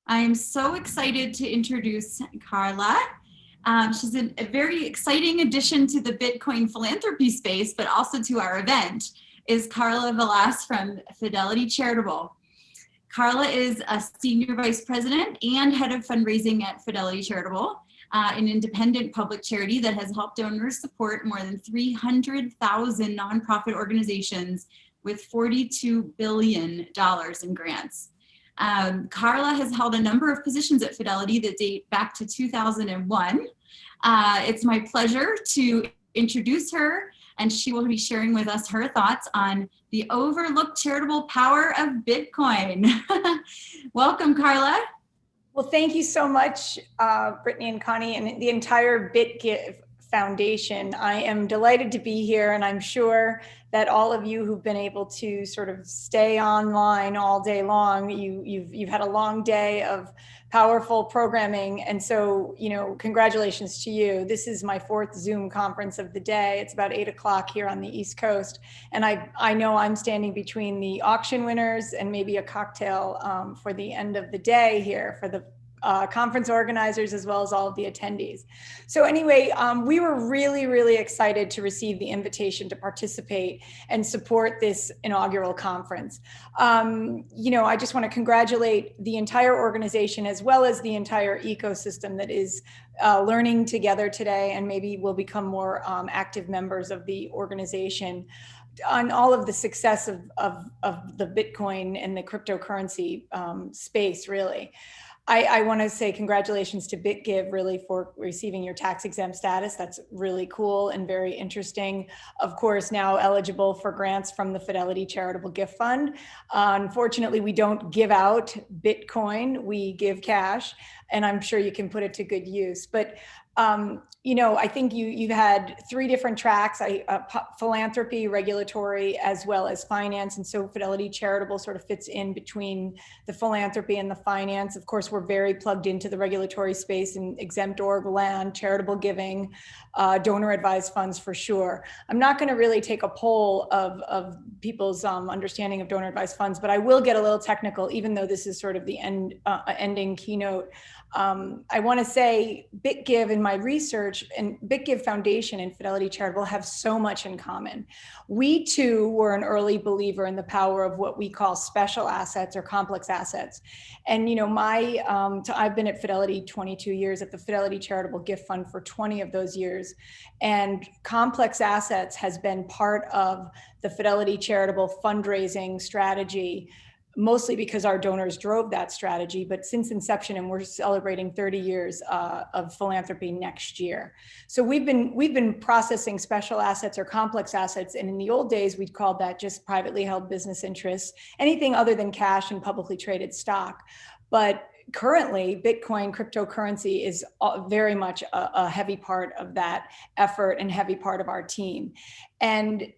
I am so excited to introduce Karla. She's a very exciting addition to the Bitcoin philanthropy space, but also to our event, is Karla Valas from Fidelity Charitable. Karla is a senior vice president and head of fundraising at Fidelity Charitable, an independent public charity that has helped donors support more than 300,000 nonprofit organizations with $42 billion in grants. Karla has held a number of positions at Fidelity that date back to 2001. It's my pleasure to introduce her, and she will be sharing with us her thoughts on the overlooked charitable power of Bitcoin. Welcome, Karla. Well, thank you so much, Brittany and Connie, and the entire BitGive Foundation. I am delighted to be here, and I'm sure that all of you who've been able to sort of stay online all day long, you've had a long day of powerful programming, and so, congratulations to you. This is my 4th Zoom conference of the day. It's about 8 o'clock here on the East Coast, and I know I'm standing between the auction winners and maybe a cocktail for the end of the day here for the conference organizers, as well as all of the attendees. So anyway, we were really excited to receive the invitation to participate and support this inaugural conference. I just want to congratulate the entire organization, as well as the entire ecosystem that is learning together today, and maybe will become more active members of the organization, on all of the success of the Bitcoin and the cryptocurrency space, really. I want to say congratulations to BitGive, really, for receiving your tax exempt status. That's really cool and very interesting. Of course, now eligible for grants from the Fidelity Charitable Gift Fund. Unfortunately, we don't give out Bitcoin, we give cash, and I'm sure you can put it to good use. But I think you've had 3 different tracks, philanthropy, regulatory, as well as finance. And so Fidelity Charitable sort of fits in between the philanthropy and the finance. Of course, we're very plugged into the regulatory space and exempt org land, charitable giving, donor advised funds for sure. I'm not going to really take a poll of people's understanding of donor advised funds, but I will get a little technical, even though this is sort of the ending keynote. I want to say BitGive, in my research, and BitGive Foundation and Fidelity Charitable have so much in common. We too were an early believer in the power of what we call special assets or complex assets. And I've been at Fidelity 22 years, at the Fidelity Charitable Gift Fund for 20 of those years. And complex assets has been part of the Fidelity Charitable fundraising strategy, mostly because our donors drove that strategy. But since inception, and we're celebrating 30 years of philanthropy next year. So we've been processing special assets or complex assets. And in the old days, we'd called that just privately held business interests, anything other than cash and publicly traded stock. But currently, Bitcoin cryptocurrency is very much a heavy part of that effort and heavy part of our team. And,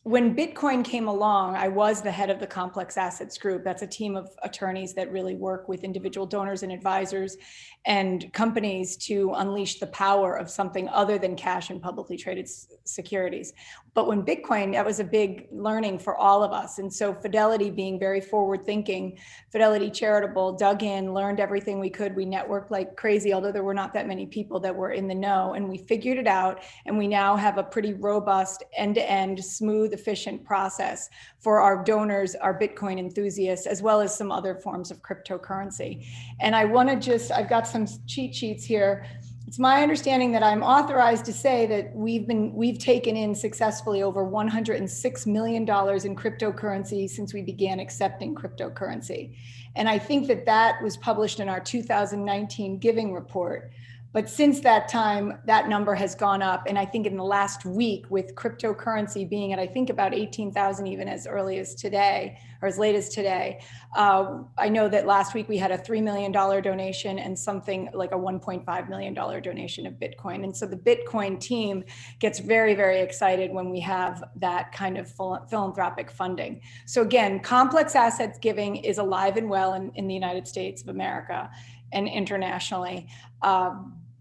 when Bitcoin came along, I was the head of the Complex Assets Group. That's a team of attorneys that really work with individual donors and advisors and companies to unleash the power of something other than cash and publicly traded securities. But when Bitcoin, that was a big learning for all of us. And so Fidelity, being very forward thinking, Fidelity Charitable dug in, learned everything we could. We networked like crazy, although there were not that many people that were in the know. And we figured it out. And we now have a pretty robust, end-to-end, smooth, efficient process for our donors, our Bitcoin enthusiasts, as well as some other forms of cryptocurrency. And I want to I've got some cheat sheets here. It's my understanding that I'm authorized to say that we've taken in successfully over $106 million in cryptocurrency since we began accepting cryptocurrency. And I think that was published in our 2019 giving report. But since that time, that number has gone up. And I think in the last week, with cryptocurrency being at, I think, about 18,000, even as early as today, or as late as today, I know that last week we had a $3 million donation and something like a $1.5 million donation of Bitcoin. And so the Bitcoin team gets very, very excited when we have that kind of philanthropic funding. So again, complex assets giving is alive and well in the United States of America and internationally.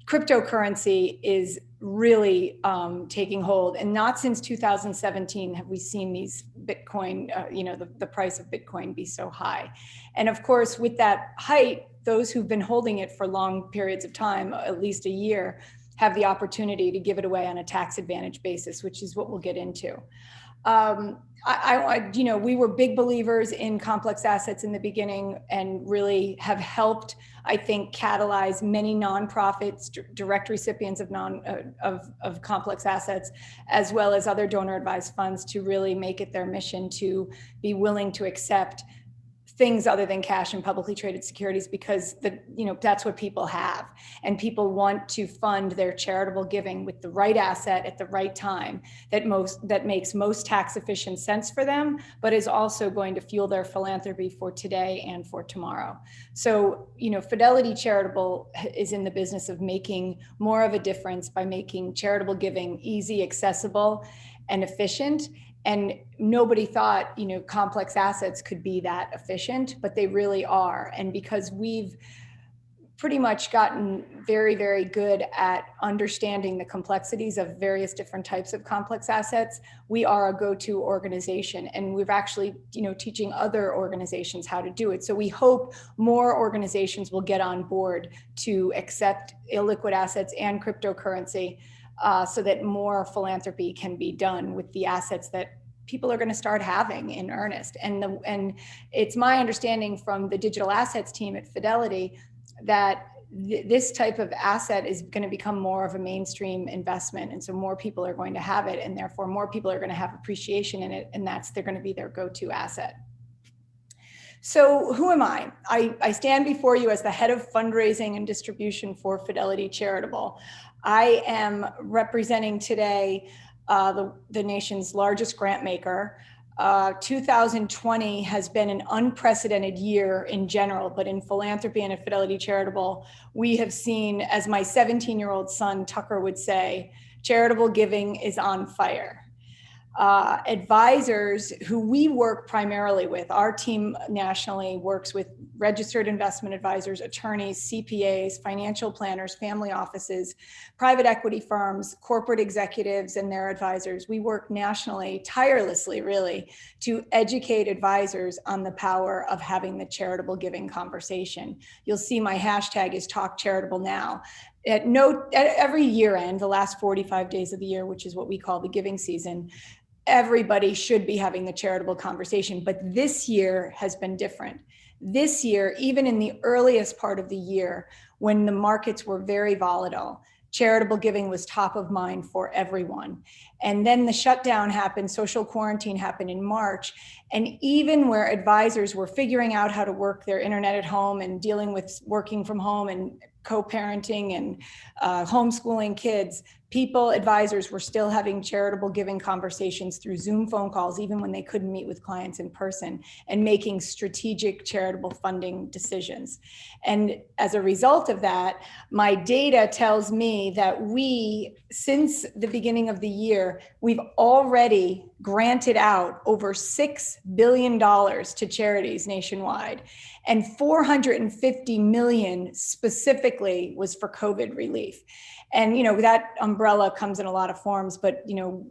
Cryptocurrency is really taking hold, and not since 2017 have we seen these Bitcoin, the price of Bitcoin be so high. And of course, with that height, those who've been holding it for long periods of time, at least a year, have the opportunity to give it away on a tax advantage basis, which is what we'll get into. We were big believers in complex assets in the beginning and really have helped, I think, catalyze many nonprofits, direct recipients of complex assets, as well as other donor advised funds to really make it their mission to be willing to accept things other than cash and publicly traded securities, because that's what people have, and people want to fund their charitable giving with the right asset at the right time that makes most tax efficient sense for them, but is also going to fuel their philanthropy for today and for tomorrow. So, Fidelity Charitable is in the business of making more of a difference by making charitable giving easy, accessible, and efficient. And nobody thought, complex assets could be that efficient, but they really are. And because we've pretty much gotten very, very good at understanding the complexities of various different types of complex assets, we are a go-to organization. And we're actually, teaching other organizations how to do it. So we hope more organizations will get on board to accept illiquid assets and cryptocurrency, so that more philanthropy can be done with the assets that people are going to start having in earnest. And it's my understanding from the digital assets team at Fidelity that this type of asset is going to become more of a mainstream investment. And so more people are going to have it, and therefore more people are going to have appreciation in it. And they're going to be their go-to asset. So who am I? I stand before you as the head of fundraising and distribution for Fidelity Charitable. I am representing today the nation's largest grant maker. 2020 has been an unprecedented year in general, but in philanthropy and at Fidelity Charitable, we have seen, as my 17-year-old son Tucker would say, charitable giving is on fire. Advisors who we work primarily with, our team nationally works with registered investment advisors, attorneys, CPAs, financial planners, family offices, private equity firms, corporate executives, and their advisors. We work nationally, tirelessly, really, to educate advisors on the power of having the charitable giving conversation. You'll see my hashtag is Talk Charitable Now. At every year end, the last 45 days of the year, which is what we call the giving season, everybody should be having the charitable conversation, but this year has been different. This year, even in the earliest part of the year, when the markets were very volatile, charitable giving was top of mind for everyone. And then the shutdown happened, social quarantine happened in March. And even where advisors were figuring out how to work their internet at home and dealing with working from home and co-parenting and homeschooling kids, advisors were still having charitable giving conversations through Zoom phone calls, even when they couldn't meet with clients in person, and making strategic charitable funding decisions. And as a result of that, my data tells me that since the beginning of the year, we've already granted out over $6 billion to charities nationwide, and $450 million specifically was for COVID relief. And, that umbrella comes in a lot of forms, but,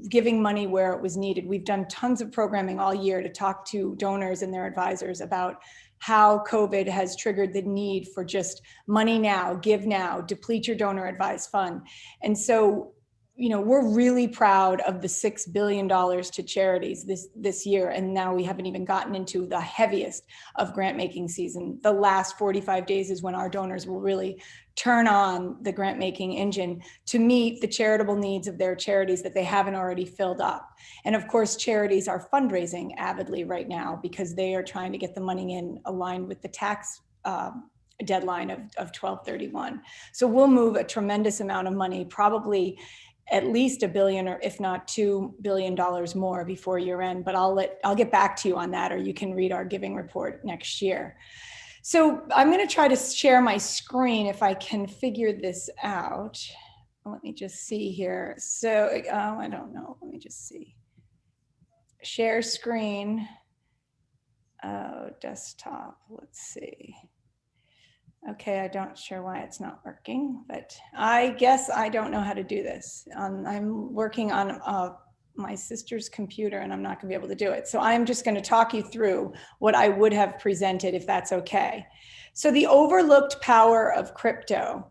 giving money where it was needed. We've done tons of programming all year to talk to donors and their advisors about how COVID has triggered the need for just money now, give now, deplete your donor advised fund. And so, we're really proud of the $6 billion to charities this year. And now we haven't even gotten into the heaviest of grant making season. The last 45 days is when our donors will really turn on the grant making engine to meet the charitable needs of their charities that they haven't already filled up. And of course, charities are fundraising avidly right now because they are trying to get the money in aligned with the tax deadline of 12/31. So we'll move a tremendous amount of money, probably at least $1 billion, or if not $2 billion more before year end. But I'll get back to you on that, or you can read our giving report next year. So I'm going to try to share my screen if I can figure this out. Let me just see here. So I don't know. Let me just see. Share screen. Desktop. Let's see. Okay, I'm not sure why it's not working, but I guess I don't know how to do this. I'm working on my sister's computer and I'm not gonna be able to do it. So I'm just gonna talk you through what I would have presented if that's okay. So the overlooked power of crypto.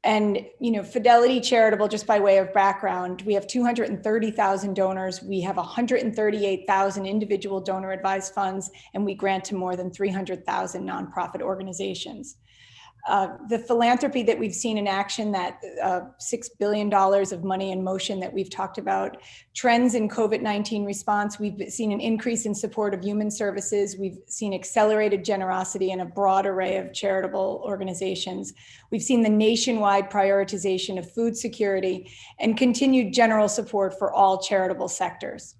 And, Fidelity Charitable, just by way of background, we have 230,000 donors. We have 138,000 individual donor advised funds, and we grant to more than 300,000 nonprofit organizations. The philanthropy that we've seen in action, that $6 billion of money in motion that we've talked about, trends in COVID-19 response, we've seen an increase in support of human services. We've seen accelerated generosity in a broad array of charitable organizations. We've seen the nationwide prioritization of food security and continued general support for all charitable sectors.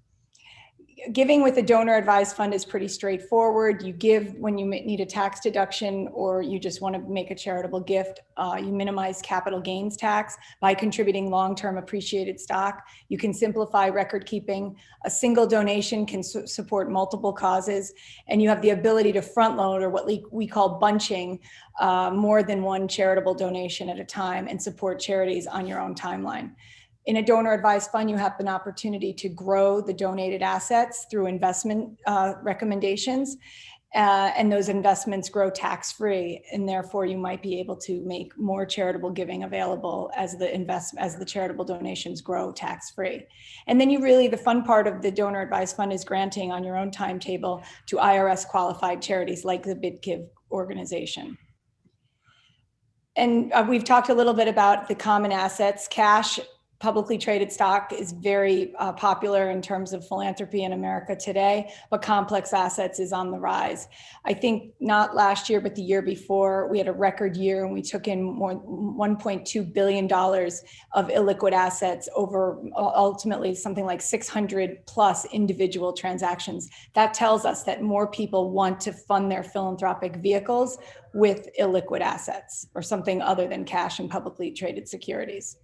Giving with a donor advised fund is pretty straightforward. You give when you need a tax deduction or you just want to make a charitable gift. You minimize capital gains tax by contributing long-term appreciated stock. You can simplify record keeping. A single donation can support multiple causes, and you have the ability to front load, or what we call bunching, more than one charitable donation at a time and support charities on your own timeline. In a donor advised fund, you have an opportunity to grow the donated assets through investment recommendations, and those investments grow tax-free, and therefore you might be able to make more charitable giving available as the charitable donations grow tax-free. And then the fun part of the donor advised fund is granting on your own timetable to IRS qualified charities like the BitGive organization. And we've talked a little bit about the common assets. Cash, publicly traded stock is very popular in terms of philanthropy in America today, but complex assets is on the rise. I think not last year, but the year before, we had a record year and we took in more $1.2 billion of illiquid assets over ultimately something like 600 plus individual transactions. That tells us that more people want to fund their philanthropic vehicles with illiquid assets or something other than cash and publicly traded securities.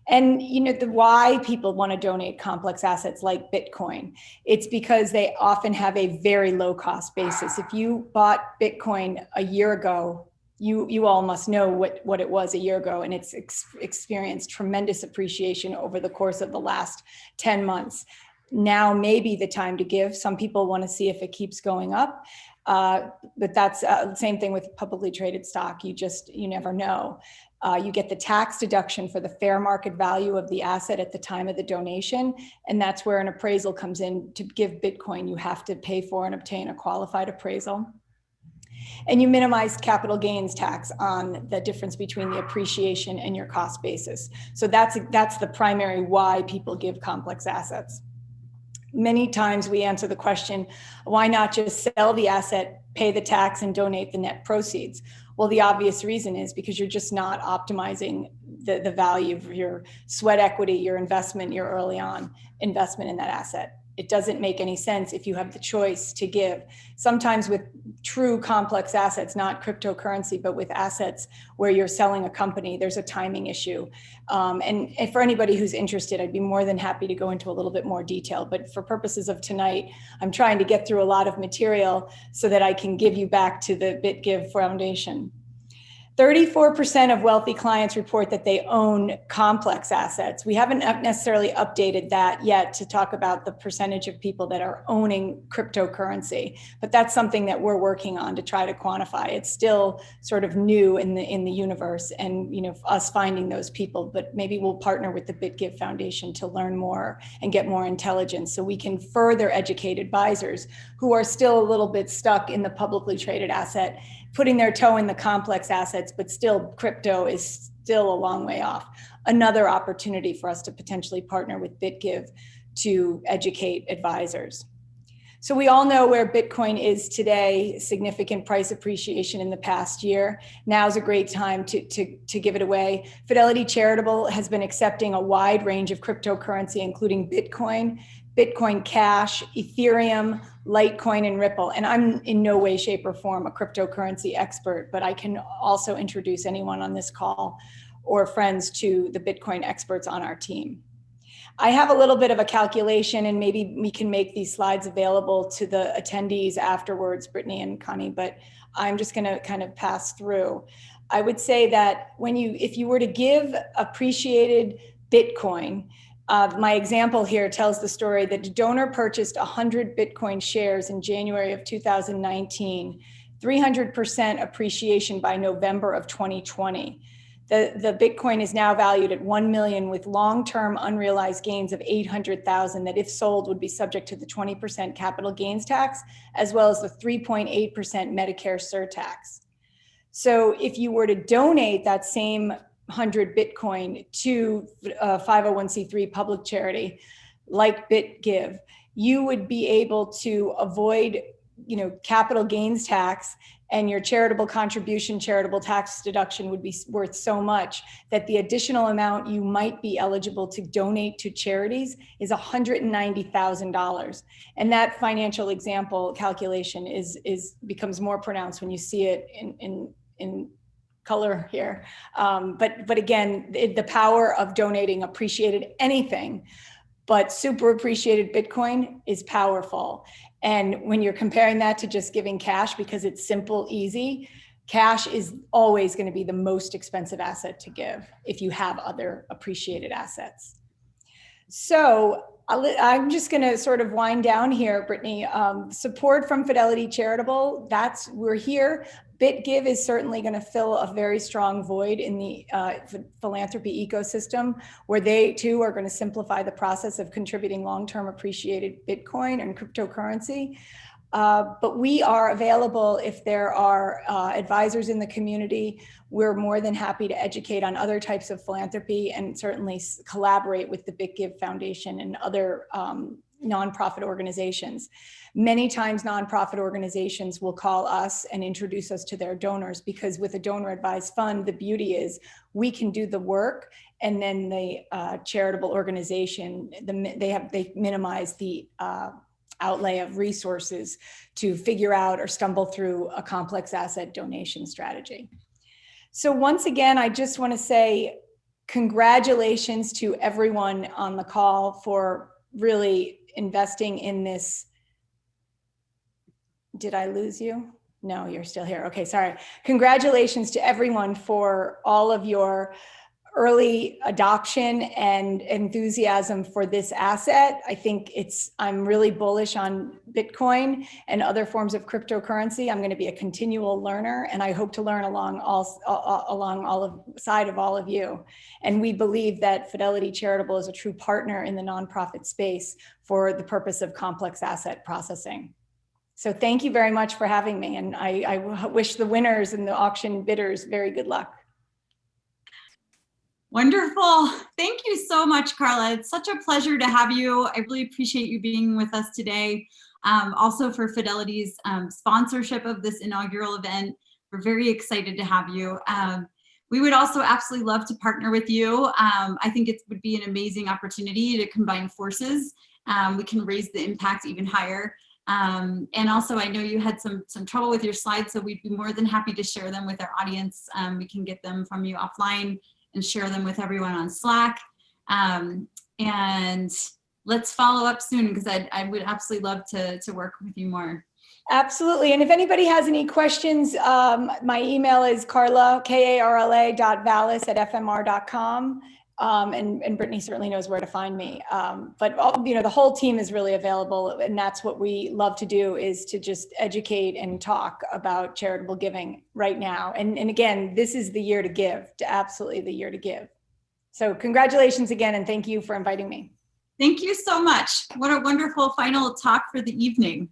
And the why people want to donate complex assets like Bitcoin, it's because they often have a very low cost basis. If you bought Bitcoin a year ago, you all must know what it was a year ago, and it's experienced tremendous appreciation over the course of the last 10 months. Now may be the time to give. Some people want to see if it keeps going up, but that's the same thing with publicly traded stock. You never know. You get the tax deduction for the fair market value of the asset at the time of the donation. And that's where an appraisal comes in. To give Bitcoin, you have to pay for and obtain a qualified appraisal. And you minimize capital gains tax on the difference between the appreciation and your cost basis. So that's the primary why people give complex assets. Many times we answer the question, why not just sell the asset, pay the tax, and donate the net proceeds? Well, the obvious reason is because you're just not optimizing the value of your sweat equity, your investment, your early on investment in that asset. It doesn't make any sense if you have the choice to give. Sometimes with true complex assets, not cryptocurrency, but with assets where you're selling a company, there's a timing issue. And for anybody who's interested, I'd be more than happy to go into a little bit more detail. But for purposes of tonight, I'm trying to get through a lot of material so that I can give you back to the BitGive Foundation. 34% of wealthy clients report that they own complex assets. We haven't necessarily updated that yet to talk about the percentage of people that are owning cryptocurrency, but that's something that we're working on to try to quantify. It's still sort of new in the universe, and us finding those people, but maybe we'll partner with the BitGive Foundation to learn more and get more intelligence so we can further educate advisors who are still a little bit stuck in the publicly traded asset, putting their toe in the complex assets, but still crypto is still a long way off. Another opportunity for us to potentially partner with BitGive to educate advisors. So we all know where Bitcoin is today, significant price appreciation in the past year. Now's a great time to give it away. Fidelity Charitable has been accepting a wide range of cryptocurrency, including Bitcoin, Bitcoin Cash, Ethereum, Litecoin, and Ripple. And I'm in no way, shape, or form a cryptocurrency expert, but I can also introduce anyone on this call or friends to the Bitcoin experts on our team. I have a little bit of a calculation, and maybe we can make these slides available to the attendees afterwards, Brittany and Connie, but I'm just going to kind of pass through. I would say that if you were to give appreciated Bitcoin, My example here tells the story that a donor purchased 100 Bitcoin shares in January of 2019, 300% appreciation by November of 2020. The Bitcoin is now valued at 1 million with long-term unrealized gains of 800,000 that if sold would be subject to the 20% capital gains tax, as well as the 3.8% Medicare surtax. So if you were to donate that same 100 Bitcoin to a 501c3 public charity like BitGive, you would be able to avoid, capital gains tax, and your charitable contribution, charitable tax deduction would be worth so much that the additional amount you might be eligible to donate to charities is $190,000. And that financial example calculation becomes more pronounced when you see it in color here. But again, the power of donating appreciated anything, but super appreciated Bitcoin is powerful. And when you're comparing that to just giving cash, because it's simple, easy, cash is always going to be the most expensive asset to give if you have other appreciated assets. So I'm just going to sort of wind down here, Brittany. Support from Fidelity Charitable, we're here. BitGive is certainly going to fill a very strong void in the philanthropy ecosystem, where they too are going to simplify the process of contributing long-term appreciated Bitcoin and cryptocurrency. But we are available if there are advisors in the community. We're more than happy to educate on other types of philanthropy and certainly collaborate with the BitGive Foundation and other nonprofit organizations. Many times nonprofit organizations will call us and introduce us to their donors, because with a donor advised fund, the beauty is we can do the work, and then the charitable organization, they minimize the outlay of resources to figure out or stumble through a complex asset donation strategy. So once again, I just want to say congratulations to everyone on the call for really investing in this. Did I lose you? No, you're still here. Okay, sorry. Congratulations to everyone for all of your early adoption and enthusiasm for this asset. I think I'm really bullish on Bitcoin and other forms of cryptocurrency. I'm going to be a continual learner, and I hope to learn alongside of all of you. And we believe that Fidelity Charitable is a true partner in the nonprofit space for the purpose of complex asset processing. So thank you very much for having me. And I wish the winners and the auction bidders very good luck. Wonderful. Thank you so much, Karla. It's such a pleasure to have you. I really appreciate you being with us today. Also for Fidelity's sponsorship of this inaugural event. We're very excited to have you. We would also absolutely love to partner with you. I think it would be an amazing opportunity to combine forces. We can raise the impact even higher. And also, I know you had some trouble with your slides, so we'd be more than happy to share them with our audience. We can get them from you offline and share them with everyone on Slack. And let's follow up soon, because I would absolutely love to work with you more. Absolutely. And if anybody has any questions, my email is Karla, KARLA.Valas@FMR.com. And Brittany certainly knows where to find me. But the whole team is really available, and that's what we love to do, is to just educate and talk about charitable giving right now. And again, this is the year to give, absolutely the year to give. So congratulations again, and thank you for inviting me. Thank you so much. What a wonderful final talk for the evening.